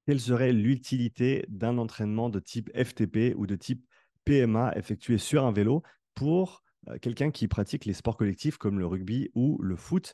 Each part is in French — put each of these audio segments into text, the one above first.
Quelle serait l'utilité d'un entraînement de type FTP ou de type PMA effectué sur un vélo pour quelqu'un qui pratique les sports collectifs comme le rugby ou le foot?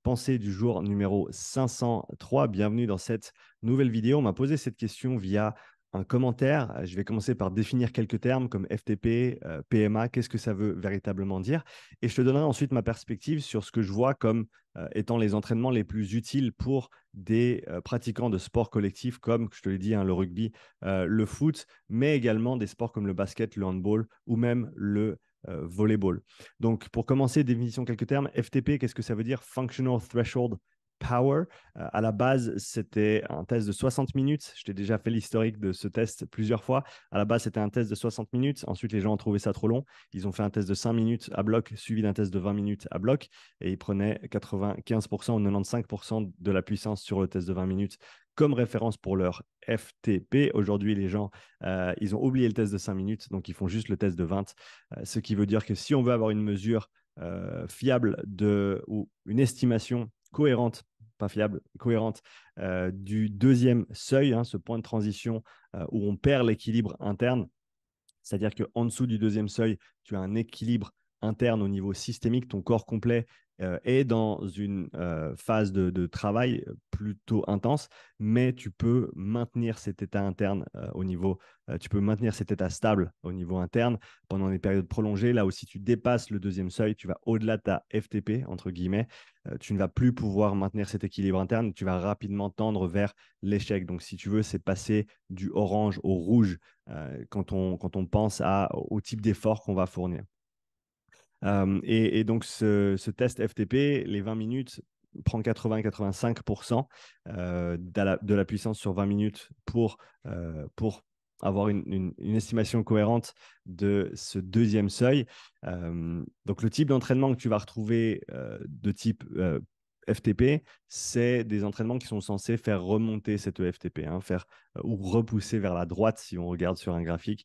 Pensée du jour numéro 503. Bienvenue dans cette nouvelle vidéo. On m'a posé cette question via un commentaire. Je vais commencer par définir quelques termes comme FTP, PMA, qu'est-ce que ça veut véritablement dire. Et je te donnerai ensuite ma perspective sur ce que je vois comme étant les entraînements les plus utiles pour des pratiquants de sports collectifs comme, je te l'ai dit, hein, le rugby, le foot, mais également des sports comme le basket, le handball ou même le volleyball. Donc, pour commencer, définition quelques termes. FTP, qu'est-ce que ça veut dire? Functional Threshold Power. À la base, c'était un test de 60 minutes. Je t'ai déjà fait l'historique de ce test plusieurs fois. À la base, c'était un test de 60 minutes. Ensuite, les gens ont trouvé ça trop long. Ils ont fait un test de 5 minutes à bloc, suivi d'un test de 20 minutes à bloc. Et ils prenaient 95% ou 95% de la puissance sur le test de 20 minutes comme référence pour leur FTP. Aujourd'hui, les gens, ils ont oublié le test de 5 minutes, donc ils font juste le test de 20. Ce qui veut dire que si on veut avoir une mesure fiable ou une estimation cohérente, pas fiable, cohérente, du deuxième seuil, hein, ce point de transition où on perd l'équilibre interne, c'est-à-dire qu'en dessous du deuxième seuil, tu as un équilibre interne au niveau systémique, ton corps complet est dans une phase de travail plutôt intense, mais tu peux maintenir cet état interne tu peux maintenir cet état stable au niveau interne pendant des périodes prolongées. Là aussi, tu dépasses le deuxième seuil, tu vas au-delà de ta FTP, entre guillemets, tu ne vas plus pouvoir maintenir cet équilibre interne, tu vas rapidement tendre vers l'échec. Donc, si tu veux, c'est passer du orange au rouge quand on pense au type d'effort qu'on va fournir. Et donc, ce test FTP, les 20 minutes, prend 80-85% de la puissance sur 20 minutes pour avoir une estimation cohérente de ce deuxième seuil. Donc, le type d'entraînement que tu vas retrouver de type FTP, c'est des entraînements qui sont censés faire remonter cette FTP, hein, ou repousser vers la droite si on regarde sur un graphique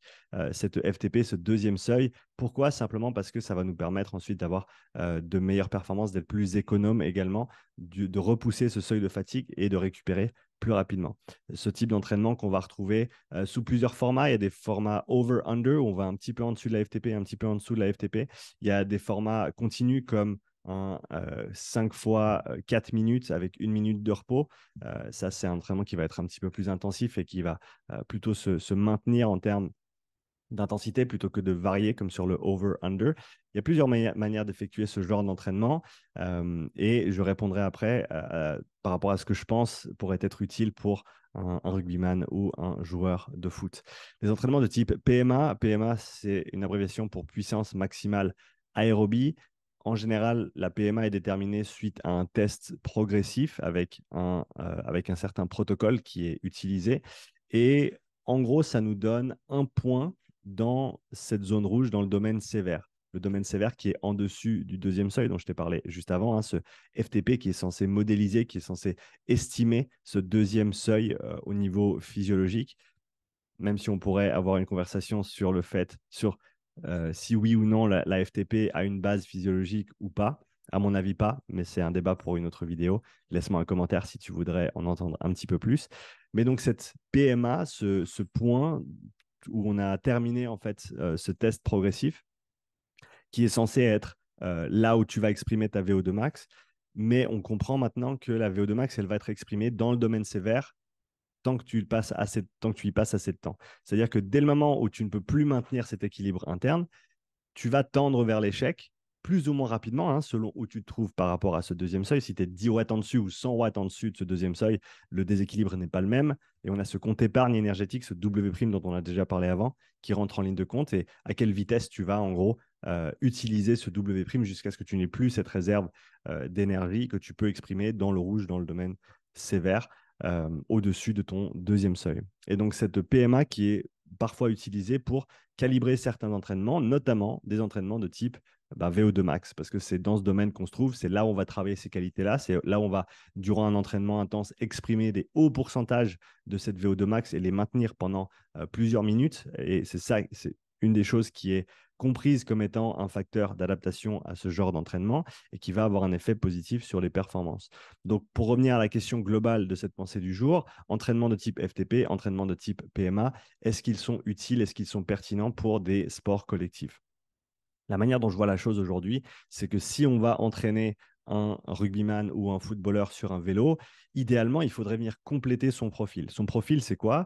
cette FTP, ce deuxième seuil. Pourquoi? Simplement parce que ça va nous permettre ensuite d'avoir de meilleures performances, d'être plus économe également, de repousser ce seuil de fatigue et de récupérer plus rapidement. Ce type d'entraînement qu'on va retrouver sous plusieurs formats. Il y a des formats over-under où on va un petit peu en dessous de la FTP, un petit peu en dessous de la FTP. Il y a des formats continus comme 5 fois 4 minutes avec 1 minute de repos. Ça, c'est un entraînement qui va être un petit peu plus intensif et qui va plutôt se maintenir en termes d'intensité plutôt que de varier comme sur le over-under. Il y a plusieurs manières d'effectuer ce genre d'entraînement et je répondrai après par rapport à ce que je pense pourrait être utile pour un rugbyman ou un joueur de foot. Les entraînements de type PMA, PMA c'est une abréviation pour puissance maximale aérobie. En général, la PMA est déterminée suite à un test progressif avec un certain protocole qui est utilisé. Et en gros, ça nous donne un point dans cette zone rouge, dans le domaine sévère. Le domaine sévère qui est en dessus du deuxième seuil dont je t'ai parlé juste avant, hein, ce FTP qui est censé modéliser, qui est censé estimer ce deuxième seuil au niveau physiologique, même si on pourrait avoir une conversation sur le fait, sur si oui ou non la FTP a une base physiologique ou pas. À mon avis, pas, mais c'est un débat pour une autre vidéo. Laisse-moi un commentaire si tu voudrais en entendre un petit peu plus. Mais donc, cette PMA, ce point où on a terminé en fait ce test progressif, qui est censé être là où tu vas exprimer ta VO2 max, mais on comprend maintenant que la VO2 max, elle va être exprimée dans le domaine sévère tant que tu y passes assez de temps. C'est-à-dire que dès le moment où tu ne peux plus maintenir cet équilibre interne, tu vas tendre vers l'échec plus ou moins rapidement, hein, selon où tu te trouves par rapport à ce deuxième seuil. Si tu es 10 watts en dessus ou 100 watts en dessus de ce deuxième seuil, le déséquilibre n'est pas le même. Et on a ce compte épargne énergétique, ce W' dont on a déjà parlé avant, qui rentre en ligne de compte et à quelle vitesse tu vas en gros utiliser ce W' jusqu'à ce que tu n'aies plus cette réserve d'énergie que tu peux exprimer dans le rouge, dans le domaine sévère, au-dessus de ton deuxième seuil. Et donc cette PMA qui est parfois utilisée pour calibrer certains entraînements, notamment des entraînements de type VO2 max, parce que c'est dans ce domaine qu'on se trouve, c'est là où on va travailler ces qualités-là, c'est là où on va, durant un entraînement intense, exprimer des hauts pourcentages de cette VO2 max et les maintenir pendant plusieurs minutes. Et c'est ça, c'est une des choses qui est comprise comme étant un facteur d'adaptation à ce genre d'entraînement et qui va avoir un effet positif sur les performances. Donc, pour revenir à la question globale de cette pensée du jour, entraînement de type FTP, entraînement de type PMA, est-ce qu'ils sont utiles, est-ce qu'ils sont pertinents pour des sports collectifs? La manière dont je vois la chose aujourd'hui, c'est que si on va entraîner un rugbyman ou un footballeur sur un vélo, idéalement, il faudrait venir compléter son profil. Son profil, c'est quoi?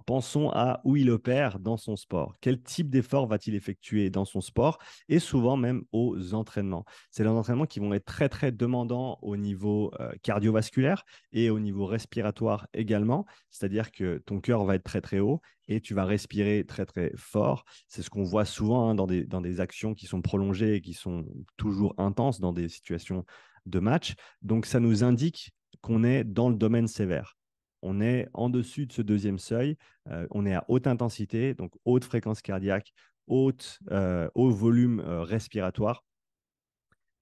Pensons à où il opère dans son sport. Quel type d'effort va-t-il effectuer dans son sport et souvent même aux entraînements. C'est les entraînements qui vont être très, très demandants au niveau cardiovasculaire et au niveau respiratoire également. C'est-à-dire que ton cœur va être très, très haut et tu vas respirer très, très fort. C'est ce qu'on voit souvent dans des actions qui sont prolongées et qui sont toujours intenses dans des situations de match. Donc, ça nous indique qu'on est dans le domaine sévère. On est en dessus de ce deuxième seuil. On est à haute intensité, donc haute fréquence cardiaque, haut volume respiratoire.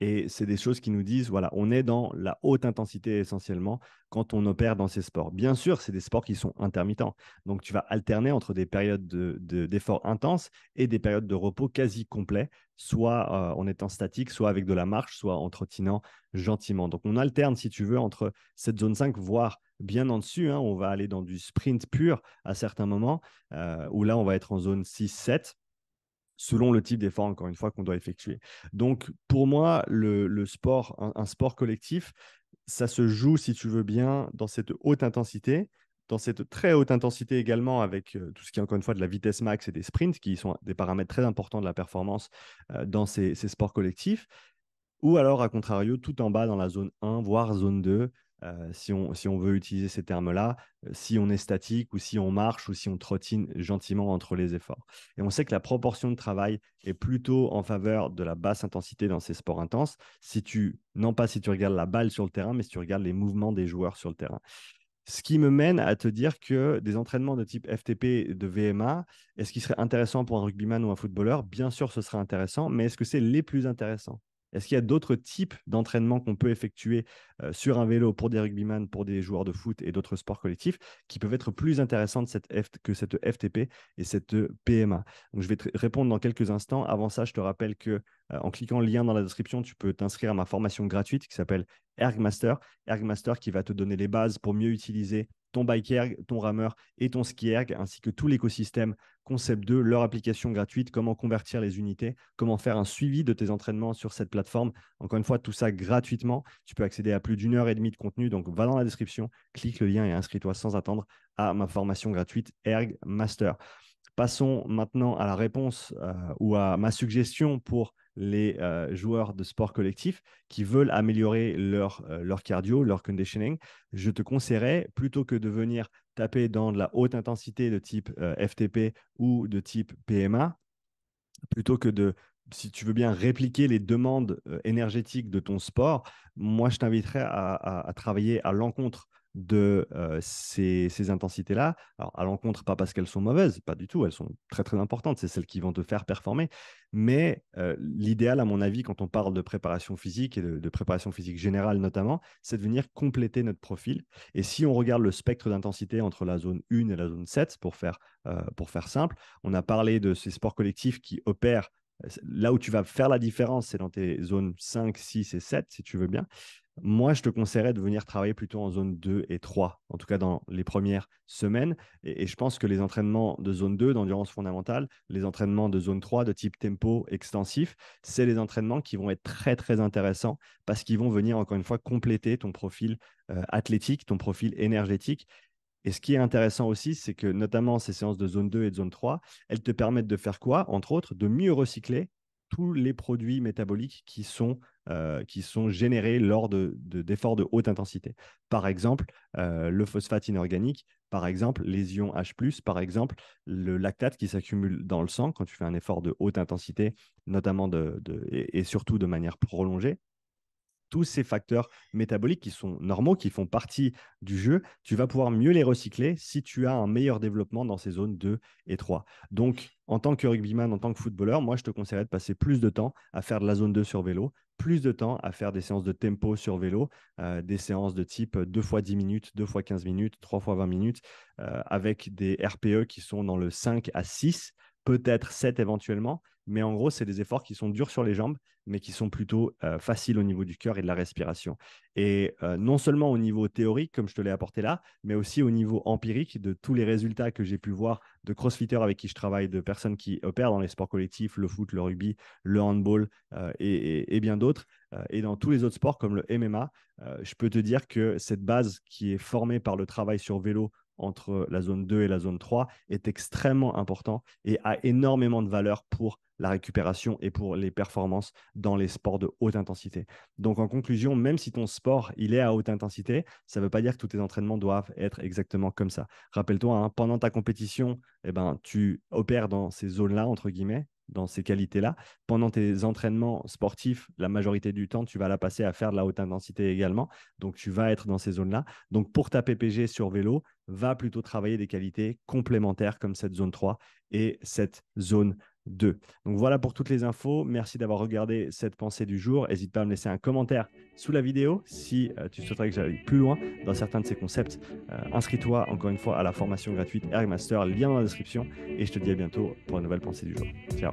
Et c'est des choses qui nous disent, voilà, on est dans la haute intensité essentiellement quand on opère dans ces sports. Bien sûr, c'est des sports qui sont intermittents. Donc, tu vas alterner entre des périodes d'efforts intenses et des périodes de repos quasi complets, soit en étant statique, soit avec de la marche, soit en trottinant gentiment. Donc, on alterne, si tu veux, entre cette zone 5, voire bien en dessus. On va aller dans du sprint pur à certains moments, où là, on va être en zone 6-7 selon le type d'effort, encore une fois, qu'on doit effectuer. Donc, pour moi, le sport, un sport collectif, ça se joue, si tu veux bien, dans cette haute intensité, dans cette très haute intensité également, avec tout ce qui est encore une fois de la vitesse max et des sprints, qui sont des paramètres très importants de la performance dans ces sports collectifs. Ou alors, à contrario, tout en bas dans la zone 1, voire zone 2, si on veut utiliser ces termes-là, si on est statique ou si on marche ou si on trottine gentiment entre les efforts. Et on sait que la proportion de travail est plutôt en faveur de la basse intensité dans ces sports intenses, non pas si tu regardes la balle sur le terrain, mais si tu regardes les mouvements des joueurs sur le terrain. Ce qui me mène à te dire que des entraînements de type FTP de VMA, est-ce qu'il serait intéressant pour un rugbyman ou un footballeur? Bien sûr, ce serait intéressant, mais est-ce que c'est les plus intéressants? Est-ce qu'il y a d'autres types d'entraînements qu'on peut effectuer sur un vélo pour des rugbyman, pour des joueurs de foot et d'autres sports collectifs qui peuvent être plus intéressants que cette FTP et cette PMA? Donc, je vais te répondre dans quelques instants. Avant ça, je te rappelle que en cliquant le lien dans la description, tu peux t'inscrire à ma formation gratuite qui s'appelle Ergmaster. Ergmaster qui va te donner les bases pour mieux utiliser ton bike erg, ton rameur et ton ski erg, ainsi que tout l'écosystème Concept 2, leur application gratuite, comment convertir les unités, comment faire un suivi de tes entraînements sur cette plateforme. Encore une fois, tout ça gratuitement. Tu peux accéder à plus d'1 heure et demie de contenu. Donc, va dans la description, clique le lien et inscris-toi sans attendre à ma formation gratuite Erg Master. Passons maintenant à la réponse ou à ma suggestion pour les joueurs de sport collectif qui veulent améliorer leur cardio, leur conditioning. Je te conseillerais, plutôt que de venir taper dans de la haute intensité de type FTP ou de type PMA, plutôt que de, si tu veux bien répliquer les demandes énergétiques de ton sport, moi, je t'inviterais à travailler à l'encontre de ces intensités-là. Alors, à l'encontre, pas parce qu'elles sont mauvaises, pas du tout, elles sont très, très importantes, c'est celles qui vont te faire performer. Mais l'idéal, à mon avis, quand on parle de préparation physique et de préparation physique générale notamment, c'est de venir compléter notre profil. Et si on regarde le spectre d'intensité entre la zone 1 et la zone 7, pour faire simple, on a parlé de ces sports collectifs qui opèrent. Là où tu vas faire la différence, c'est dans tes zones 5, 6 et 7, si tu veux bien. Moi, je te conseillerais de venir travailler plutôt en zone 2 et 3, en tout cas dans les premières semaines. Et je pense que les entraînements de zone 2, d'endurance fondamentale, les entraînements de zone 3, de type tempo extensif, c'est les entraînements qui vont être très, très intéressants parce qu'ils vont venir, encore une fois, compléter ton profil athlétique, ton profil énergétique. Et ce qui est intéressant aussi, c'est que notamment ces séances de zone 2 et de zone 3, elles te permettent de faire quoi? Entre autres, de mieux recycler tous les produits métaboliques qui sont générés lors d'efforts de haute intensité. Par exemple, le phosphate inorganique, par exemple, les ions H+, par exemple, le lactate qui s'accumule dans le sang quand tu fais un effort de haute intensité, notamment et surtout de manière prolongée. Tous ces facteurs métaboliques qui sont normaux, qui font partie du jeu, tu vas pouvoir mieux les recycler si tu as un meilleur développement dans ces zones 2 et 3. Donc, en tant que rugbyman, en tant que footballeur, moi, je te conseillerais de passer plus de temps à faire de la zone 2 sur vélo, plus de temps à faire des séances de tempo sur vélo, des séances de type 2 fois 10 minutes, 2 fois 15 minutes, 3 fois 20 minutes, avec des RPE qui sont dans le 5 à 6 peut-être 7 éventuellement. Mais en gros, c'est des efforts qui sont durs sur les jambes, mais qui sont plutôt faciles au niveau du cœur et de la respiration. Et non seulement au niveau théorique, comme je te l'ai apporté là, mais aussi au niveau empirique de tous les résultats que j'ai pu voir de crossfitters avec qui je travaille, de personnes qui opèrent dans les sports collectifs, le foot, le rugby, le handball et bien d'autres, et dans tous les autres sports comme le MMA. Je peux te dire que cette base qui est formée par le travail sur vélo entre la zone 2 et la zone 3 est extrêmement important et a énormément de valeur pour la récupération et pour les performances dans les sports de haute intensité. Donc en conclusion, même si ton sport il est à haute intensité, ça ne veut pas dire que tous tes entraînements doivent être exactement comme ça. Rappelle-toi, hein, pendant ta compétition, eh ben, tu opères dans ces zones-là, entre guillemets, dans ces qualités-là. Pendant tes entraînements sportifs, la majorité du temps, tu vas la passer à faire de la haute intensité également. Donc, tu vas être dans ces zones-là. Donc, pour ta PPG sur vélo, va plutôt travailler des qualités complémentaires comme cette zone 3 et cette zone 2. Donc, voilà pour toutes les infos. Merci d'avoir regardé cette pensée du jour. N'hésite pas à me laisser un commentaire sous la vidéo si tu souhaiterais que j'aille plus loin dans certains de ces concepts. Inscris-toi encore une fois à la formation gratuite Ergmaster, lien dans la description. Et je te dis à bientôt pour une nouvelle pensée du jour. Ciao.